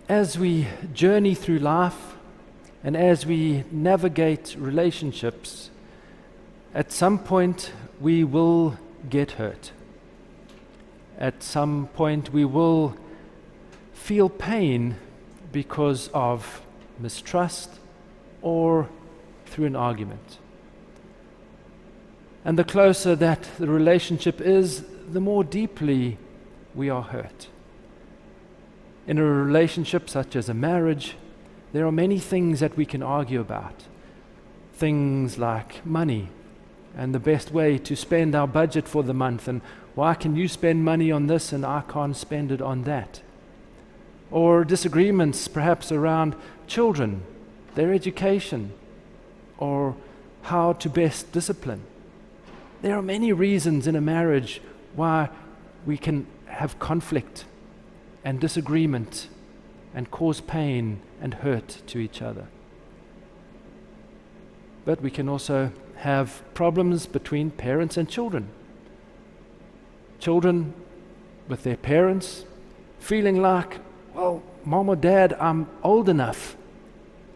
As we journey through life and as we navigate relationships, at some point we will get hurt. At some point we will feel pain because of mistrust or through an argument. And the closer that the relationship is, the more deeply we are hurt. In a relationship such as a marriage, there are many things that we can argue about. Things like money and the best way to spend our budget for the month, and why can you spend money on this and I can't spend it on that? Or disagreements perhaps around children, their education, or how to best discipline. There are many reasons in a marriage why we can have conflict and disagreement and cause pain and hurt to each other. But we can also have problems between parents and children. Children with their parents feeling like, well, mom or dad, I'm old enough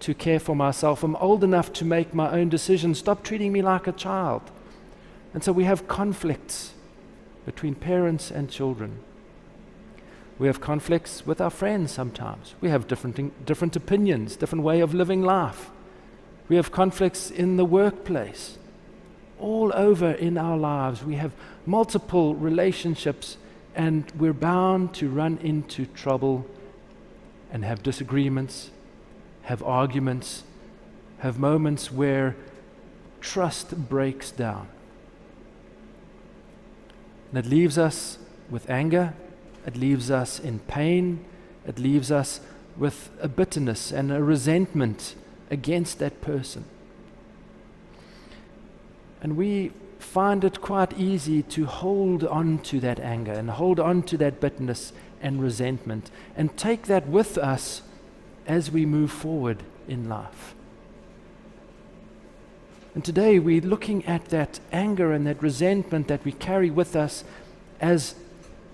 to care for myself. I'm old enough to make my own decisions. Stop treating me like a child. And so we have conflicts between parents and children. We have conflicts with our friends sometimes. We have different opinions, different way of living life. We have conflicts in the workplace. All over in our lives, we have multiple relationships, and we're bound to run into trouble and have disagreements, have arguments, have moments where trust breaks down. And it leaves us with anger, it leaves us in pain, it leaves us with a bitterness and a resentment against that person. And we find it quite easy to hold on to that anger and hold on to that bitterness and resentment and take that with us as we move forward in life. And today we're looking at that anger and that resentment that we carry with us as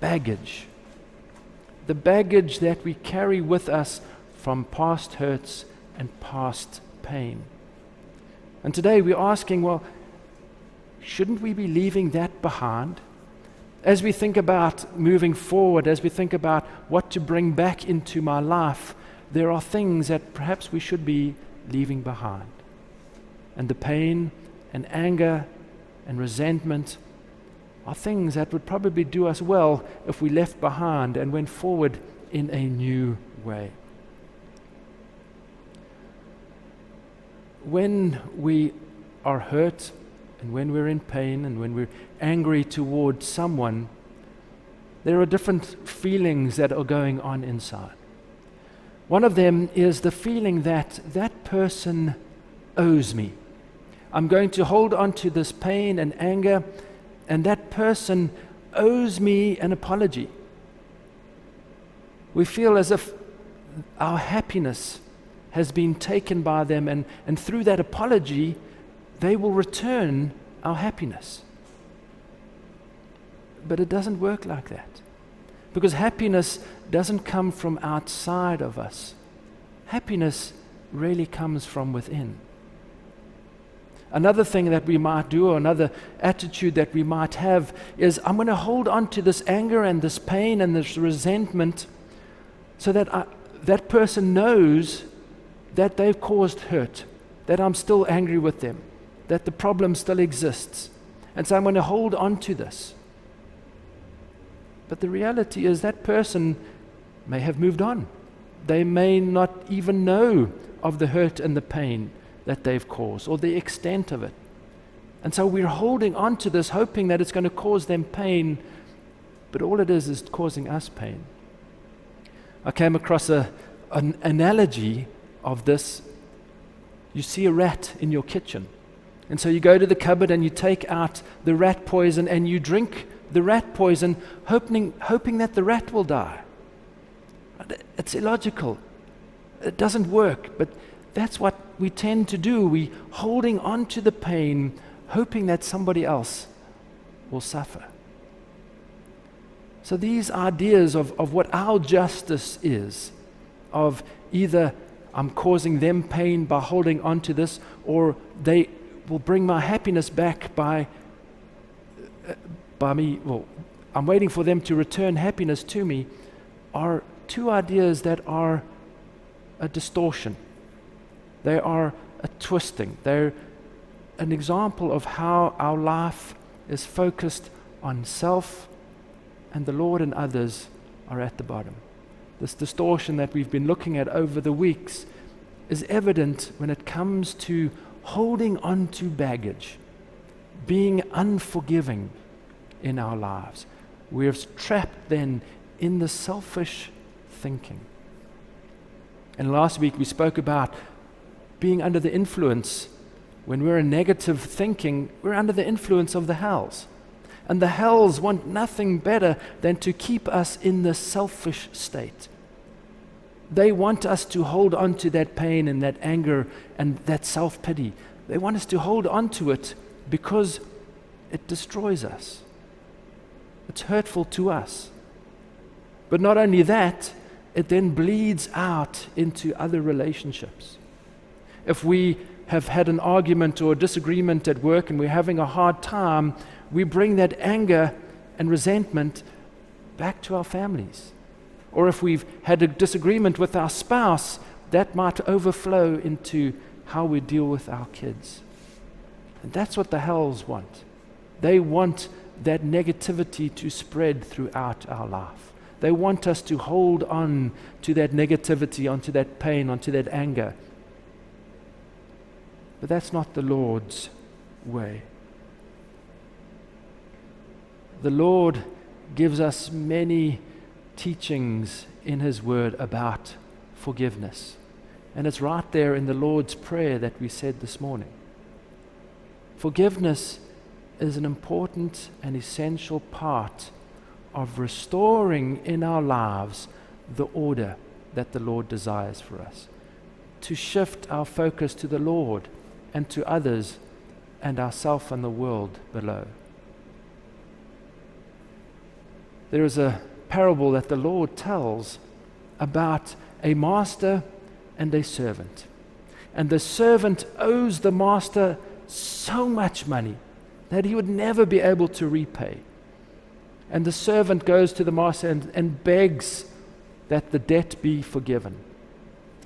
baggage. The baggage that we carry with us from past hurts and past pain. And today we're asking, well, shouldn't we be leaving that behind? As we think about moving forward, as we think about what to bring back into my life, there are things that perhaps we should be leaving behind. And the pain and anger and resentment are things that would probably do us well if we left behind and went forward in a new way. When we are hurt and when we're in pain and when we're angry towards someone, there are different feelings that are going on inside. One of them is the feeling that that person owes me. I'm going to hold on to this pain and anger, and that person owes me an apology. We feel as if our happiness has been taken by them, and through that apology, they will return our happiness. But it doesn't work like that, because happiness doesn't come from outside of us. Happiness really comes from within. Another thing that we might do, or another attitude that we might have, is I'm going to hold on to this anger and this pain and this resentment so that that person knows that they've caused hurt, that I'm still angry with them, that the problem still exists. And so I'm going to hold on to this. But the reality is that person may have moved on. They may not even know of the hurt and the pain that they've caused, or the extent of it. And so we're holding on to this, hoping that it's going to cause them pain, but all it is causing us pain. I came across an analogy of this. You see a rat in your kitchen, and so you go to the cupboard and you take out the rat poison and you drink the rat poison, hoping that the rat will die. It's illogical. It doesn't work, but that's what we tend to do. We holding on to the pain, hoping that somebody else will suffer. So these ideas of what our justice is of either I'm causing them pain by holding on to this, or they will bring my happiness back by me, well, I'm waiting for them to return happiness to me, are two ideas that are a distortion. They are a twisting. They're an example of how our life is focused on self, and the Lord and others are at the bottom. This distortion that we've been looking at over the weeks is evident when it comes to holding on to baggage, being unforgiving in our lives. We're trapped then in the selfish thinking. And last week we spoke about being under the influence. When we're in negative thinking, we're under the influence of the hells. And the hells want nothing better than to keep us in the selfish state. They want us to hold on to that pain and that anger and that self-pity. They want us to hold on to it because it destroys us. It's hurtful to us. But not only that, it then bleeds out into other relationships. If we have had an argument or a disagreement at work and we're having a hard time, we bring that anger and resentment back to our families. Or if we've had a disagreement with our spouse, that might overflow into how we deal with our kids. And that's what the hells want. They want that negativity to spread throughout our life. They want us to hold on to that negativity, onto that pain, onto that anger. But that's not the Lord's way. The Lord gives us many teachings in His Word about forgiveness. And it's right there in the Lord's Prayer that we said this morning. Forgiveness is an important and essential part of restoring in our lives the order that the Lord desires for us. To shift our focus to the Lord and to others and ourselves and the world below. There is a parable that the Lord tells about a master and a servant. And the servant owes the master so much money that he would never be able to repay. And the servant goes to the master and begs that the debt be forgiven.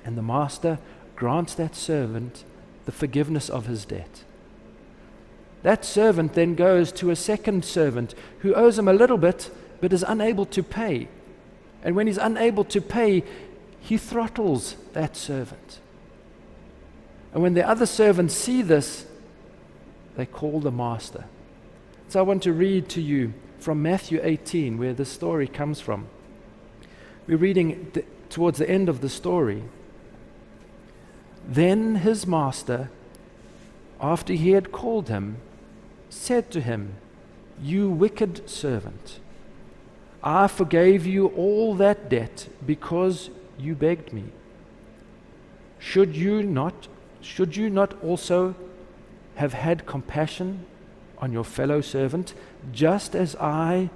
And the master grants that servant the forgiveness of his debt. That servant then goes to a second servant who owes him a little bit but is unable to pay. And when he's unable to pay, he throttles that servant. And when the other servants see this, they call the master. So I want to read to you from Matthew 18, where this story comes from. We're reading towards the end of the story. Then his master, after he had called him, said to him, "You wicked servant, I forgave you all that debt because you begged me. Should you not also have had compassion on your fellow servant, just as I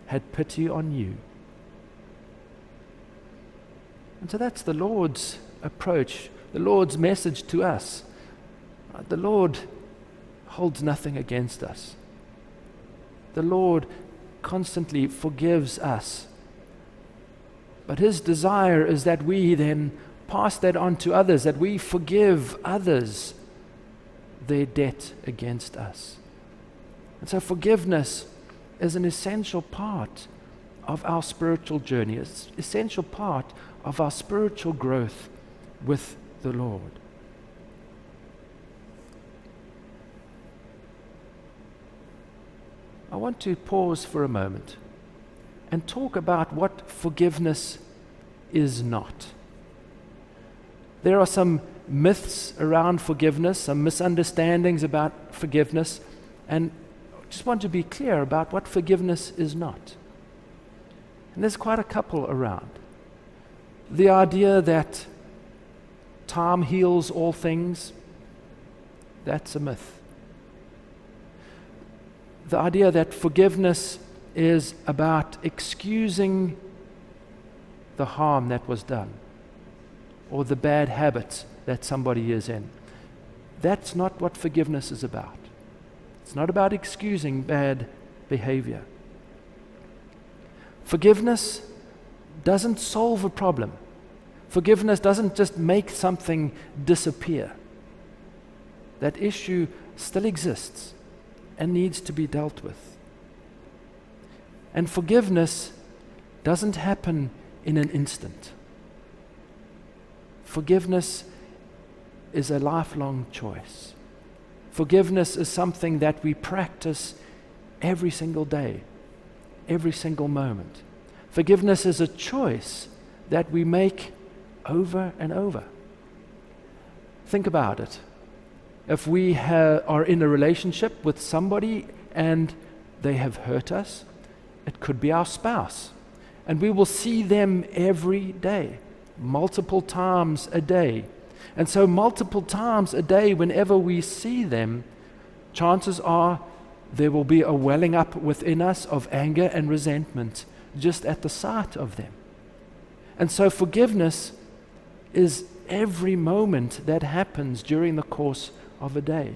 had pity on you?" And so that's the Lord's approach, the Lord's message to us. The Lord holds nothing against us. The Lord constantly forgives us. But His desire is that we then pass that on to others, that we forgive others their debt against us. And so forgiveness is an essential part of our spiritual journey. It's an essential part of our spiritual growth with the Lord. I want to pause for a moment and talk about what forgiveness is not. There are some myths around forgiveness, some misunderstandings about forgiveness, and I just want to be clear about what forgiveness is not. And there's quite a couple around. The idea that time heals all things, that's a myth. The idea that forgiveness is about excusing the harm that was done. or the bad habits that somebody is in. That's not what forgiveness is about. It's not about excusing bad behavior. Forgiveness doesn't solve a problem. Forgiveness doesn't just make something disappear. That issue still exists and needs to be dealt with. And forgiveness doesn't happen in an instant. Forgiveness is a lifelong choice. Forgiveness is something that we practice every single day, every single moment. Forgiveness is a choice that we make over and over. Think about it. If we are in a relationship with somebody and they have hurt us, it could be our spouse, and we will see them every day, multiple times a day. And so multiple times a day, whenever we see them, chances are there will be a welling up within us of anger and resentment just at the sight of them. And so forgiveness is every moment that happens during the course of a day,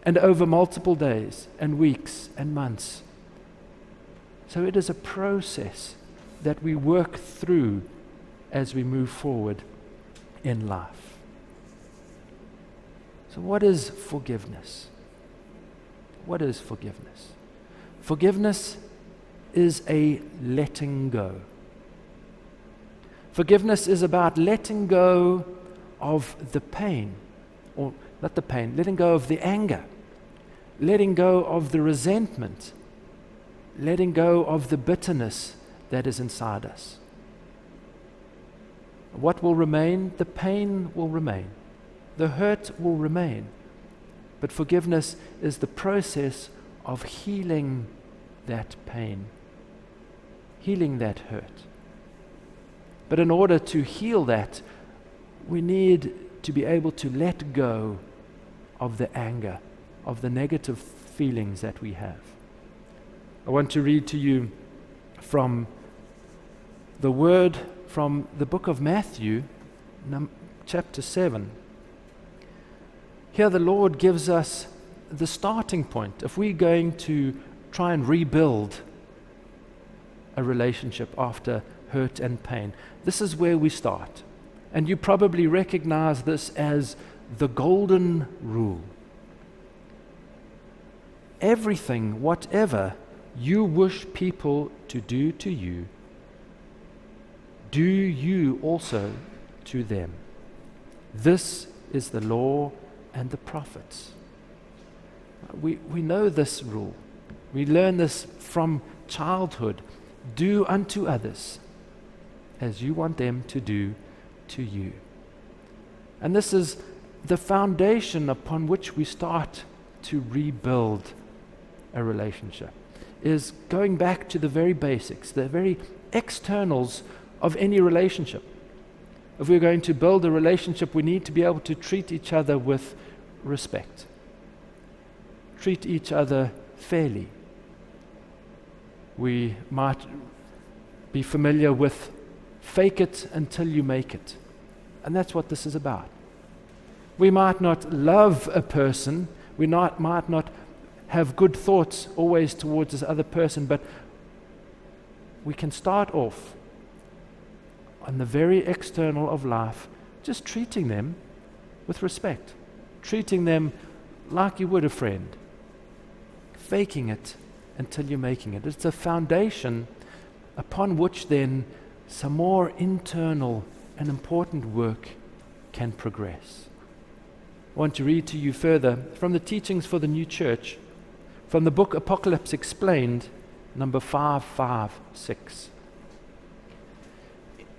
and over multiple days and weeks and months. So it is a process that we work through as we move forward in life. So what is forgiveness? What is forgiveness? Forgiveness is a letting go. Forgiveness is about letting go of the pain, or not the pain, letting go of the anger, letting go of the resentment, letting go of the bitterness that is inside us. What will remain? The pain will remain. The hurt will remain. But forgiveness is the process of healing that pain, healing that hurt. But in order to heal that, we need to be able to let go of the anger, of the negative feelings that we have. I want to read to you from the word from the book of Matthew, chapter 7. Here the Lord gives us the starting point. If we're going to try and rebuild a relationship after hurt and pain, this is where we start. And you probably recognize this as the golden rule. Everything, whatever you wish people to do to you, do you also to them. This is the law and the prophets. We know this rule. We learn this from childhood. Do unto others as you want them to do to you. And this is the foundation upon which we start to rebuild a relationship, is going back to the very basics, the very externals of any relationship. If we're going to build a relationship, we need to be able to treat each other with respect, treat each other fairly. We might be familiar with fake it until you make it. And that's what this is about. We might not love a person, we might not have good thoughts always towards this other person, but we can start off on the very external of life, just treating them with respect, treating them like you would a friend, faking it until you're making it. It's a foundation upon which then some more internal and important work can progress. I want to read to you further from the teachings for the new church, from the book Apocalypse Explained, number 556.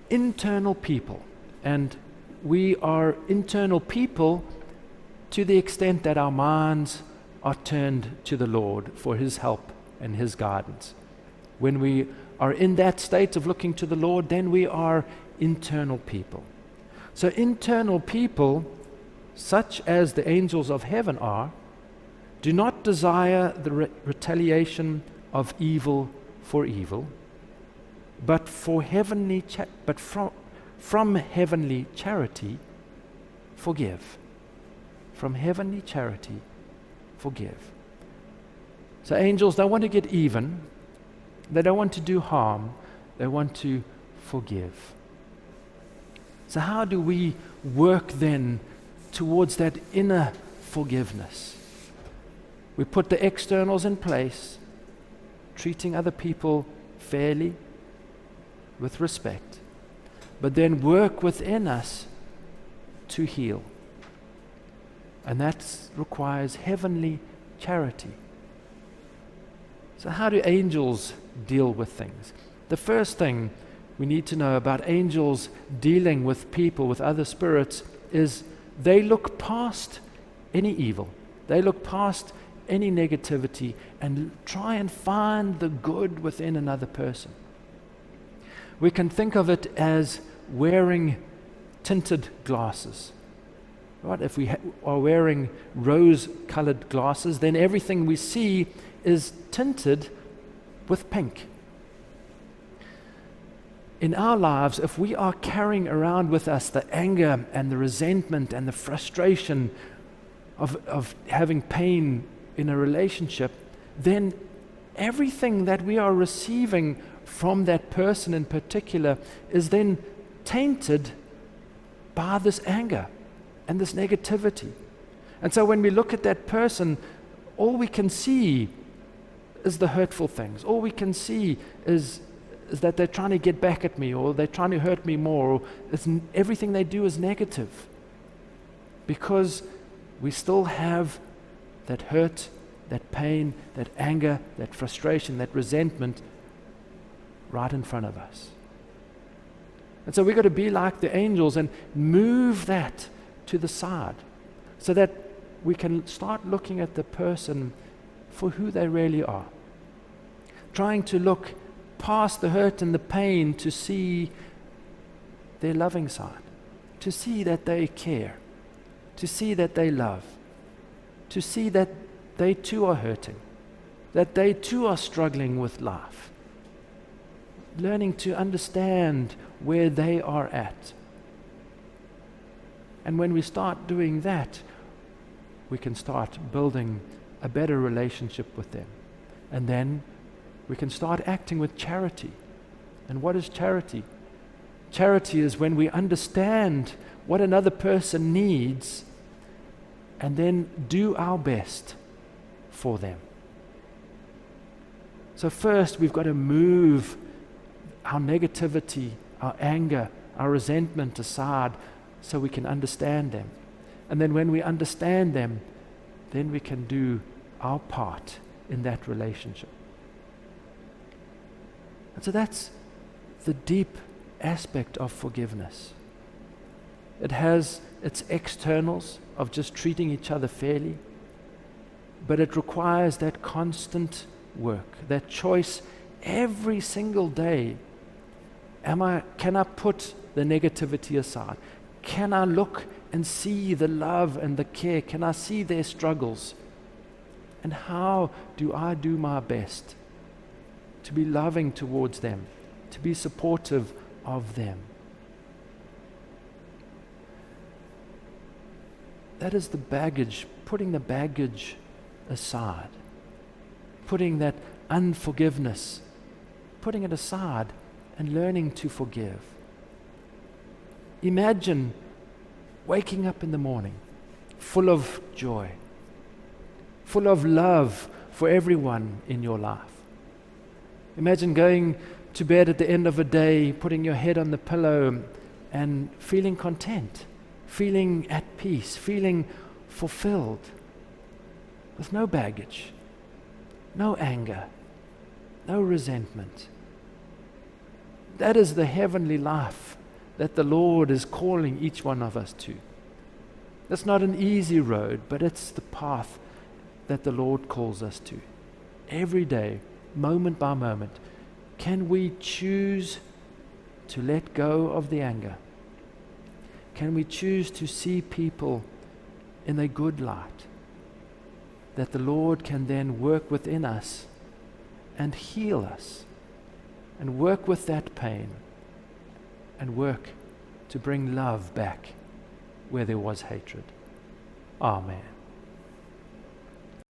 Internal people, and we are internal people to the extent that our minds are turned to the Lord for His help and His guidance. When we are in that state of looking to the Lord, then we are internal people. So internal people, such as the angels of heaven are, do not desire the retaliation of evil for evil, but from heavenly charity, forgive. From heavenly charity, forgive. So angels don't want to get even. They don't want to do harm. They want to forgive. So how do we work then towards that inner forgiveness? We put the externals in place, treating other people fairly, with respect, but then work within us to heal. And that requires heavenly charity. So how do angels deal with things? The first thing we need to know about angels dealing with people, with other spirits, is they look past any evil. They look past any negativity and try and find the good within another person. We can think of it as wearing tinted glasses. Right? If we are wearing rose-colored glasses, then everything we see is tinted with pink. In our lives, if we are carrying around with us the anger and the resentment and the frustration of having pain in a relationship, then everything that we are receiving from that person in particular is then tainted by this anger and this negativity. And so when we look at that person, all we can see is the hurtful things. All we can see is that they're trying to get back at me, or they're trying to hurt me more, or everything they do is negative. Because we still have that hurt, that pain, that anger, that frustration, that resentment right in front of us. And so we've got to be like the angels and move that to the side so that we can start looking at the person for who they really are. Trying to look past the hurt and the pain to see their loving side, to see that they care, to see that they love, to see that they too are hurting, that they too are struggling with life. Learning to understand where they are at. And when we start doing that, we can start building a better relationship with them. And then we can start acting with charity. And what is charity? Charity is when we understand what another person needs and then do our best for them. So first, we've got to move our negativity, our anger, our resentment aside so we can understand them. And then when we understand them, then we can do our part in that relationship. And so that's the deep aspect of forgiveness. It has its externals of just treating each other fairly, but it requires that constant work, that choice every single day. Can I put the negativity aside? Can I look and see the love and the care? Can I see their struggles? And how do I do my best to be loving towards them, to be supportive of them? That is the baggage, putting the baggage aside, putting that unforgiveness, putting it aside and learning to forgive. Imagine waking up in the morning full of joy, full of love for everyone in your life. Imagine going to bed at the end of a day, putting your head on the pillow and feeling content, feeling at peace, feeling fulfilled, with no baggage, no anger, no resentment. That is the heavenly life that the Lord is calling each one of us to. It's not an easy road, but it's the path that the Lord calls us to. Every day, moment by moment, can we choose to let go of the anger? Can we choose to see people in a good light, that the Lord can then work within us and heal us, and work with that pain, and work to bring love back where there was hatred. Amen.